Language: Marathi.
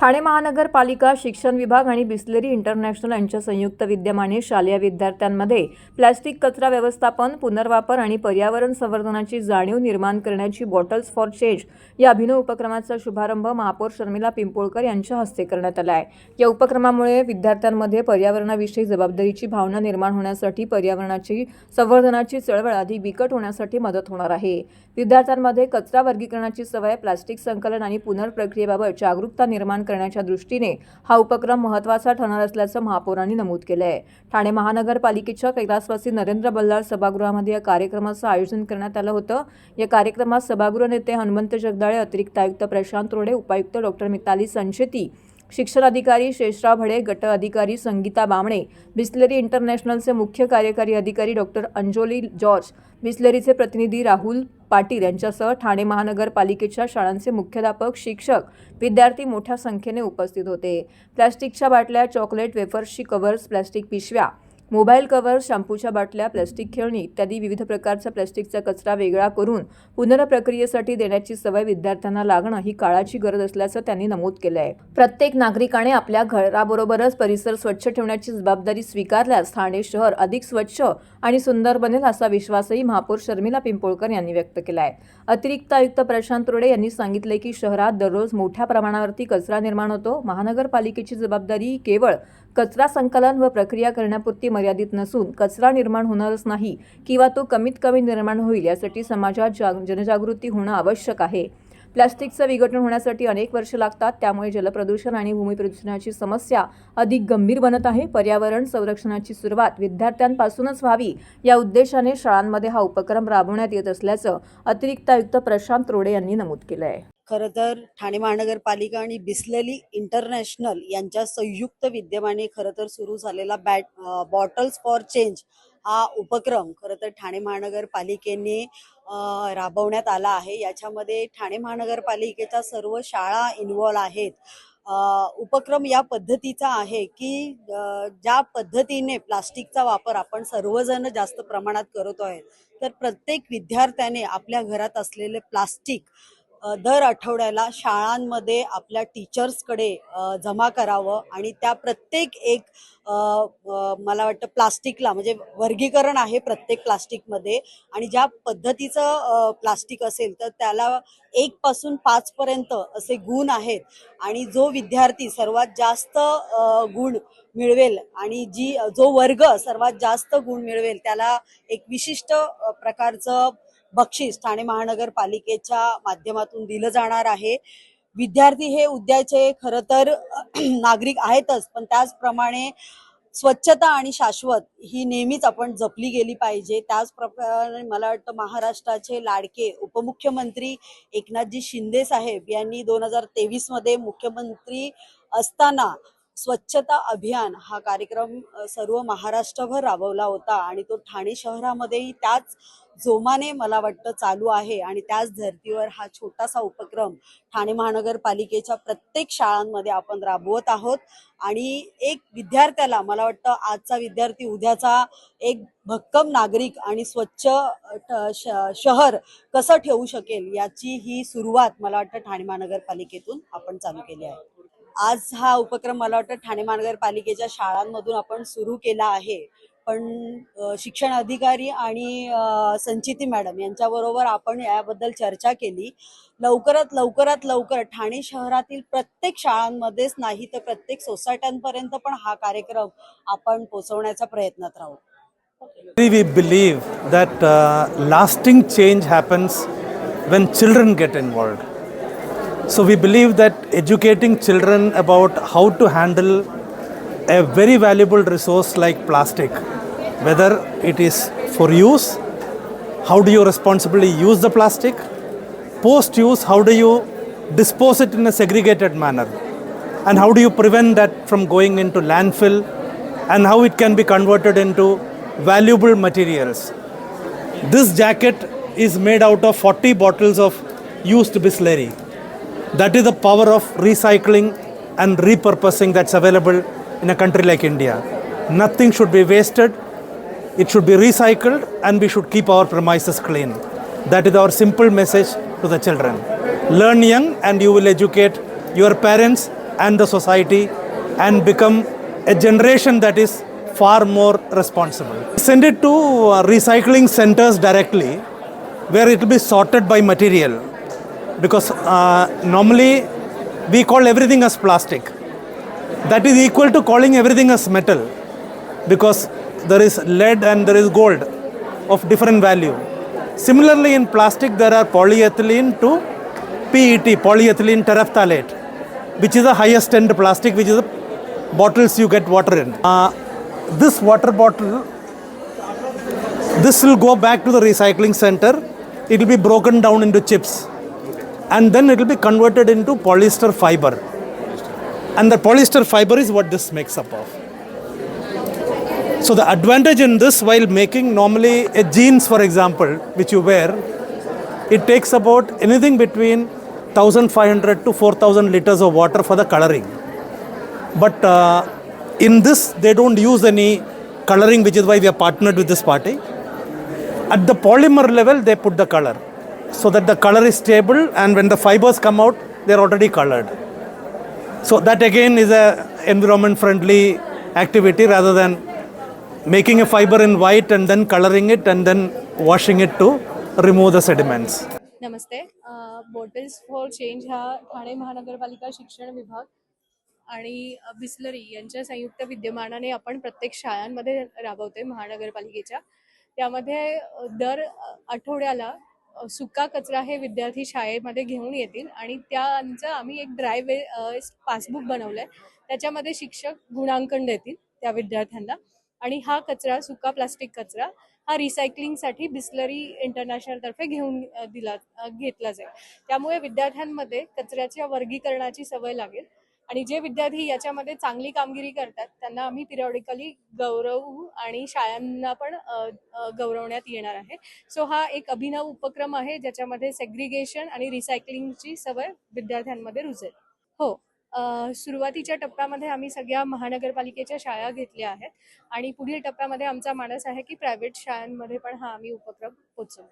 ठाणे महानगरपालिका शिक्षण विभाग आणि बिस्लेरी इंटरनॅशनल यांच्या संयुक्त विद्यमाने शालेय विद्यार्थ्यांमध्ये प्लास्टिक कचरा व्यवस्थापन, पुनर्वापर आणि पर्यावरण संवर्धनाची जाणीव निर्माण करण्याची बॉटल्स फॉर चेंज या अभिनव उपक्रमाचा शुभारंभ महापौर शर्मिला पिंपोळकर यांच्या हस्ते करण्यात आला आहे। या उपक्रमामुळे विद्यार्थ्यांमध्ये पर्यावरणाविषयी जबाबदारीची भावना निर्माण होण्यासाठी पर्यावरणाची संवर्धनाची चळवळ अधिक बिकट होण्यासाठी मदत होणार आहे। विद्यार्थ्यांमध्ये कचरा वर्गीकरणाची सवय, प्लास्टिक संकलन आणि पुनर्प्रक्रियेबाबत जागरूकता निर्माण करण्याच्या दृष्टीने हा उपक्रम महत्त्वाचा ठरणार असल्याचं महापौरांनी नमूद केलं आहे। ठाणे महानगरपालिकेच्या कैलासवासी नरेंद्र बल्लाळ सभागृहामध्ये या कार्यक्रमाचं आयोजन करण्यात आलं होतं। या कार्यक्रमात सभागृह नेते हनुमंत जगदाळे, अतिरिक्त आयुक्त प्रशांत रोडे, उपायुक्त डॉक्टर मिताली संचेती, शिक्षण अधिकारी शेषराव भडे, गट अधिकारी संगीता बामणे, बिस्लेरी इंटरनॅशनलचे मुख्य कार्यकारी अधिकारी डॉक्टर अंजोली जॉर्ज, बिस्लेरीचे प्रतिनिधी राहुल पाटील यांच्यासह ठाणे महानगरपालिकेच्या शाळांचे मुख्याध्यापक, शिक्षक, विद्यार्थी मोठ्या संख्येने उपस्थित होते। प्लास्टिकच्या बाटल्या, चॉकलेट, वेफर्सची कव्हर्स, प्लास्टिक पिशव्या, मोबाईल कव्हर्स, शॅम्पूच्या बाटल्या, प्लास्टिक खेळणी इत्यादी विविध प्रकारचा प्लास्टिकचा कचरा वेगळा करून पुनर्प्रक्रियेसाठी देण्याची सवय विद्यार्थ्यांना लागणं ही काळाची गरज असल्याचं त्यांनी नमूद केलं आहे। प्रत्येक नागरिकाने आपल्या घराबरोबरच परिसर स्वच्छ ठेवण्याची जबाबदारी स्वीकारल्यास ठाणे शहर अधिक स्वच्छ आणि सुंदर बनेल असा विश्वासही महापौर शर्मिला पिंपोळकर यांनी व्यक्त केला आहे। अतिरिक्त आयुक्त प्रशांत रोडे यांनी सांगितले की शहरात दररोज मोठ्या प्रमाणावरती कचरा निर्माण होतो। महानगरपालिकेची जबाबदारी केवळ कचरा संकलन व प्रक्रिया करण्यापुरती मर्यादित नसून कचरा निर्माण होणारच नाही किंवा तो कमीत कमी निर्माण होईल यासाठी समाजात जनजागृती होणं आवश्यक आहे। प्लास्टिकचं विघटन होण्यासाठी अनेक वर्षे लागतात, त्यामुळे जलप्रदूषण आणि भूमी प्रदूषणाची समस्या अधिक गंभीर बनत आहे। पर्यावरण संरक्षणाची सुरुवात विद्यार्थ्यांपासूनच व्हावी या उद्देशाने शाळांमध्ये हा उपक्रम राबवण्यात येत असल्याचं अतिरिक्त आयुक्त प्रशांत रोडे यांनी नमूद केलं आहे। खरं तर ठाणे महानगरपालिका आणि बिस्लेरी इंटरनॅशनल यांच्या संयुक्त विद्यमाने खरं तर सुरू झालेला बॉटल्स फॉर चेंज हा उपक्रम खरं तर ठाणे महानगरपालिकेने राबवण्यात आला आहे। याच्यामध्ये ठाणे महानगरपालिकेच्या सर्व शाळा इन्व्हॉल्व आहेत। उपक्रम या पद्धतीचा आहे की ज्या पद्धतीने प्लास्टिकचा वापर आपण सर्वजण जास्त प्रमाणात करतो आहे, तर प्रत्येक विद्यार्थ्याने आपल्या घरात असलेले प्लास्टिक दर आठवड्याला शाळांमध्ये आपल्या टीचर्सकडे जमा करावं आणि त्या प्रत्येक एक मला वाटतं प्लास्टिकला म्हणजे वर्गीकरण आहे प्रत्येक प्लास्टिकमध्ये, आणि ज्या पद्धतीचं प्लास्टिक असेल तर त्याला 1 पासून 5 पर्यंत असे गुण आहेत, आणि जो विद्यार्थी सर्वात जास्त गुण मिळवेल आणि जो वर्ग सर्वात जास्त गुण मिळवेल त्याला एक विशिष्ट प्रकारचं बक्षीस ठाणे महानगरपालिकेच्या माध्यमातून दिलं जाणार आहे। विद्यार्थी हे उद्याचे खरं तर नागरिक आहेतच, पण त्याचप्रमाणे स्वच्छता आणि शाश्वत ही नेहमीच आपण जपली गेली पाहिजे। त्याचप्रमाणे मला वाटतं महाराष्ट्राचे लाडके उपमुख्यमंत्री एकनाथजी शिंदे साहेब यांनी 2023 मध्ये मुख्यमंत्री असताना स्वच्छता अभियान हा कार्यक्रम सर्व महाराष्ट्रभर राबवला होता, आणि तो ठाणे शहरामध्येही त्याच जोमाने मला वाटतं चालू आहे। आणि त्याच धर्तीवर हा छोटासा उपक्रम ठाणे महानगरपालिकेच्या प्रत्येक शाळांमध्ये आपण राबवत आहोत, आणि एक विद्यार्थ्याला मला वाटतं आजचा विद्यार्थी उद्याचा एक भक्कम नागरिक आणि स्वच्छ शहर कसं ठेवू शकेल याची ही सुरुवात मला वाटतं ठाणे महानगरपालिकेतून आपण चालू केली आहे। आज हा उपक्रम मला वाटतं ठाणे महानगरपालिकेच्या शाळांमधून आपण सुरू केला आहे, पण शिक्षण अधिकारी आणि संचिती मॅडम यांच्याबरोबर आपण याबद्दल चर्चा केली। लवकर ठाणे शहरातील प्रत्येक शाळांमध्येच नाही तर प्रत्येक सोसायट्यांपर्यंत पण हा कार्यक्रम आपण पोहोचवण्याचा प्रयत्नात राहू। We believe that lasting change happens when children get involved. So we believe that educating children about how to handle a very valuable resource like plastic, whether it is for use, how do you responsibly use the plastic, post use, how do you dispose it in a segregated manner, and how do you prevent that from going into landfill, and how it can be converted into valuable materials. This jacket is made out of 40 bottles of used Bisleri. That is the power of recycling and repurposing that's available in a country like India. Nothing should be wasted. It should be recycled, and we should keep our premises clean. That is our simple message to the children. Learn young and you will educate your parents and the society and become a generation that is far more responsible. Send it to recycling centers directly, where it will be sorted by material, because normally we call everything as plastic. That is equal to calling everything as metal, because there is lead and there is gold of different value. Similarly, in plastic there are polyethylene to PET, polyethylene terephthalate, which is the highest end plastic, which is the bottles you get water in. This water bottle, this will go back to the recycling center. It will be broken down into chips, and then it will be converted into polyester fiber. And the polyester fiber is what this makes up of. So the advantage in this, while making normally a jeans, for example, which you wear, it takes about anything between 1,500 to 4,000 liters of water for the coloring. But in this, they don't use any coloring, which is why we are partnered with this party. At the polymer level, they put the color, so that the color is stable, and when the fibers come out, they are already colored. So that again is a environment friendly activity, rather than making a fiber in white and then coloring it and then washing it to remove the sediments. Namaste. Bottles for change हा ठाणे महानगरपालिका शिक्षण विभाग आणि बिस्लरी यांच्या संयुक्त विद्यमानाने आपण प्रत्येक शाळांमध्ये राबवतोय महानगरपालिकेच्या. त्यामध्ये दर आठवड्याला सुका कचरा हे विद्यार्थी शाळेमध्ये घेऊन येतील आणि त्यांचं आम्ही एक ड्राय वेस्ट पासबुक बनवलंय. त्याच्यामध्ये शिक्षक गुणांकन देतील त्या विद्यार्थ्यांना, आणि हा कचरा, सुका प्लास्टिक कचरा, हा रिसायकलिंगसाठी बिस्लरी इंटरनॅशनल तर्फे घेतला जाईल. त्यामुळे विद्यार्थ्यांमध्ये कचऱ्याच्या वर्गीकरणाची सवय लागेल, आणि जे विद्यार्थी याच्यामध्ये चांगली कामगिरी करतात त्यांना आम्ही पिरियॉडिकली गौरवू आणि शाळांना पण गौरवण्यात येणार आहे. सो हा एक अभिनव उपक्रम आहे, ज्याच्यामध्ये सेग्रिगेशन आणि रिसायकलिंगची सवय विद्यार्थ्यांमध्ये रुजेल. हो, सुरुवातीच्या टप्प्यामध्ये आम्ही सगळ्या महानगरपालिकेच्या शाळा घेतल्या आहेत, आणि पुढील टप्प्यामध्ये आमचा मानस आहे की प्रायव्हेट शाळांमध्ये पण हा आम्ही उपक्रम पोचवू.